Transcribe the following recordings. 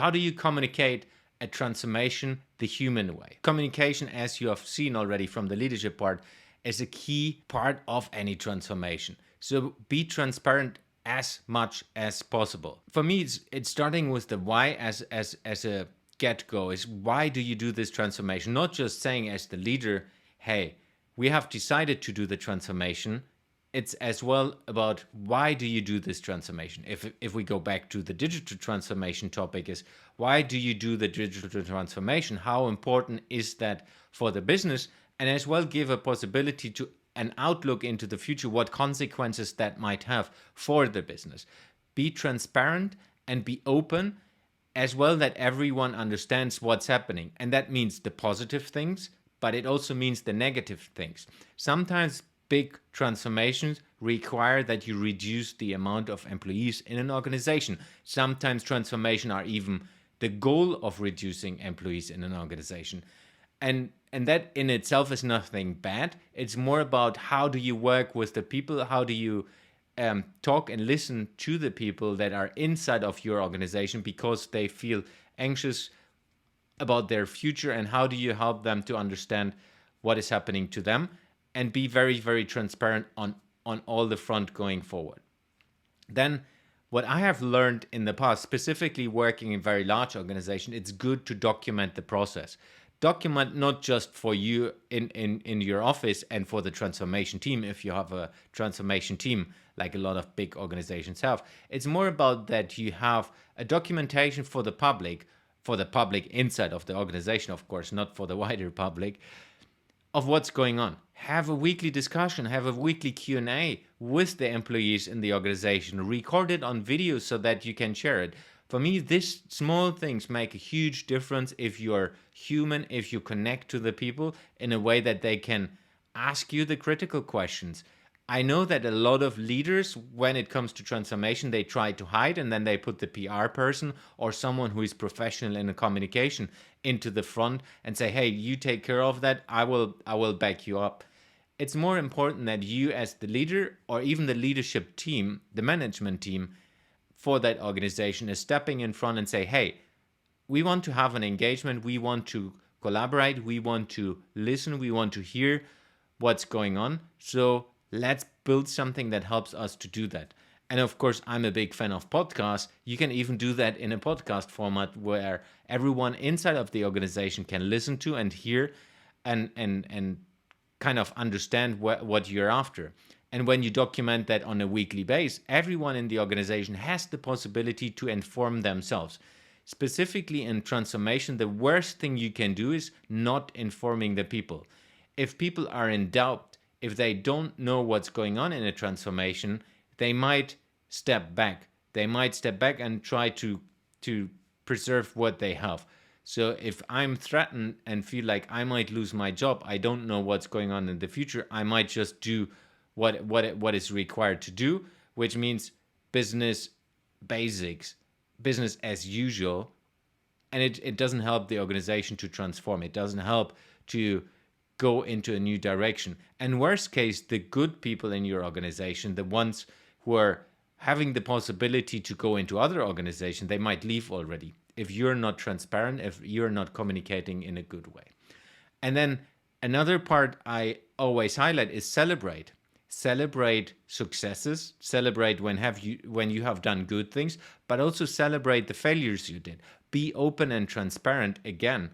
How do you communicate a transformation the human way? Communication, as you have seen already from the leadership part, is a key part of any transformation. So be transparent as much as possible. For me, it's starting with the why as a get-go. Is why do you do this transformation? Not just saying as the leader, hey, we have decided to do the transformation. It's as well about why do you do this transformation? If we go back to the digital transformation topic, is why do you do the digital transformation? How important is that for the business? And as well give a possibility to an outlook into the future, what consequences that might have for the business. Be transparent and be open as well, that everyone understands what's happening. And that means the positive things, but it also means the negative things. Sometimes big transformations require that you reduce the amount of employees in an organization. Sometimes transformation are even the goal of reducing employees in an organization. And that in itself is nothing bad. It's more about how do you work with the people, how do you talk and listen to the people that are inside of your organization because they feel anxious about their future, and how do you help them to understand what is happening to them, and be very, very transparent on all the front going forward. Then what I have learned in the past, specifically working in very large organizations, it's good to document the process. Document not just for you in your office and for the transformation team, if you have a transformation team like a lot of big organizations have. It's more about that you have a documentation for the public inside of the organization, of course, not for the wider public, of what's going on. Have a weekly discussion, have a weekly Q&A with the employees in the organization, record it on video so that you can share it. For me, these small things make a huge difference if you're human, if you connect to the people in a way that they can ask you the critical questions. I know that a lot of leaders, when it comes to transformation, they try to hide, and then they put the PR person or someone who is professional in the communication into the front and say, hey, you take care of that, I will back you up. It's more important that you as the leader, or even the leadership team, the management team for that organization, is stepping in front and say, hey, we want to have an engagement, we want to collaborate, we want to listen, we want to hear what's going on. So let's build something that helps us to do that. And of course, I'm a big fan of podcasts. You can even do that in a podcast format where everyone inside of the organization can listen to and hear and kind of understand what you're after. And when you document that on a weekly basis, everyone in the organization has the possibility to inform themselves. Specifically in transformation, the worst thing you can do is not informing the people. If people are in doubt, if they don't know what's going on in a transformation, they might step back. They might step back and try to preserve what they have. So if I'm threatened and feel like I might lose my job, I don't know what's going on in the future, I might just do what is required to do, which means business basics, business as usual, and it doesn't help the organization to transform. It doesn't help to go into a new direction. And worst case, the good people in your organization, the ones who are having the possibility to go into other organizations, they might leave already if you're not transparent, if you're not communicating in a good way. And then another part I always highlight is celebrate. Celebrate successes, celebrate when you have done good things, but also celebrate the failures you did. Be open and transparent again.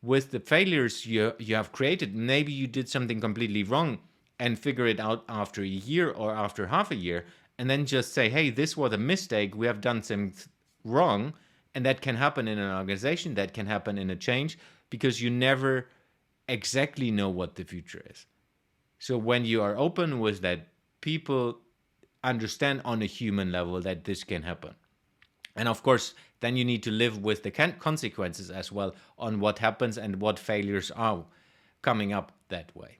With the failures you have created, maybe you did something completely wrong and figure it out after a year or after half a year, and then just say, hey, this was a mistake, we have done something wrong, and that can happen in an organization, that can happen in a change, because you never exactly know what the future is. So when you are open with that, people understand on a human level that this can happen. And of course, then you need to live with the consequences as well on what happens and what failures are coming up that way.